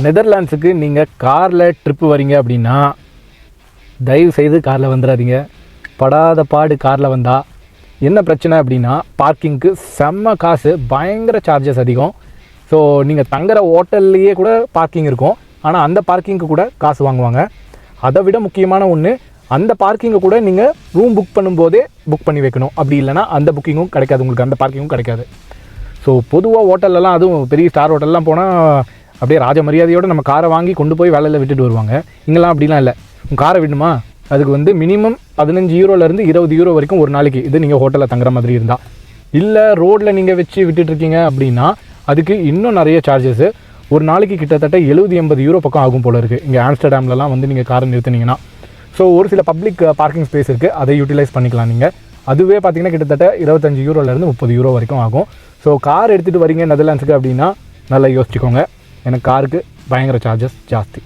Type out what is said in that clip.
நெதர்லாண்ட்ஸுக்கு நீங்கள் காரில் ட்ரிப்பு வரீங்க அப்படின்னா தயவு செய்து காரில் வந்துடாதீங்க. படாத பாடு காரில் வந்தால் என்ன பிரச்சனை அப்படின்னா, பார்க்கிங்க்கு செம்ம காசு, பயங்கர சார்ஜஸ் அதிகம். ஸோ நீங்கள் தங்குற ஹோட்டல்லையே கூட பார்க்கிங் இருக்கும், ஆனால் அந்த பார்க்கிங்க்கு கூட காசு வாங்குவாங்க. அதை விட முக்கியமான ஒன்று, அந்த பார்க்கிங்கை கூட நீங்கள் ரூம் புக் பண்ணும்போதே புக் பண்ணி வைக்கணும். அப்படி இல்லைனா அந்த புக்கிங்கும் கிடைக்காது உங்களுக்கு, அந்த பார்க்கிங்கும் கிடைக்காது. ஸோ பொதுவாக ஹோட்டல்லலாம், அதுவும் பெரிய ஸ்டார் ஹோட்டல்லாம் போனால் அப்படியே ராஜ மரியாதையோடு நம்ம காரை வாங்கி கொண்டு போய் வேலையில் விட்டுட்டு வருவாங்க. இங்கெல்லாம் அப்படிலாம் இல்லை. உங்கள் காரை விடணுமா, அதுக்கு வந்து மினிமம் 15 யூரோலேருந்து 20 யூரோ வரைக்கும் ஒரு நாளைக்கு. இது நீங்கள் ஹோட்டலில் தங்குற மாதிரி இருந்தால். இல்லை ரோட்டில் நீங்கள் வச்சு விட்டுட்ருக்கீங்க அப்படின்னா அதுக்கு இன்னும் நிறைய சார்ஜஸ்ஸு. ஒரு நாளைக்கு கிட்டத்தட்ட 70-80 யூரோ பக்கம் ஆகும் போல் இருக்குது இங்கே ஆம்ஸ்டர்டாம்லலாம் வந்து நீங்கள் காரை நிறுத்தினீங்கன்னா. ஸோ ஒரு சில பப்ளிக் பார்க்கிங் ஸ்பேஸ் இருக்குது, அதை யூட்டிலைஸ் பண்ணிக்கலாம் நீங்கள். அதுவே பார்த்தீங்கன்னா கிட்டத்தட்ட 25 யூரோலேருந்து 30 யூரோ வரைக்கும் ஆகும். ஸோ கார் எடுத்துகிட்டு வரீங்க நெதர்லாண்ட்ஸுக்கு அப்படின்னா நல்லா யோசிச்சுக்கோங்க. எனக்கு காருக்கு பயங்கர சார்ஜஸ் ஜாஸ்தி.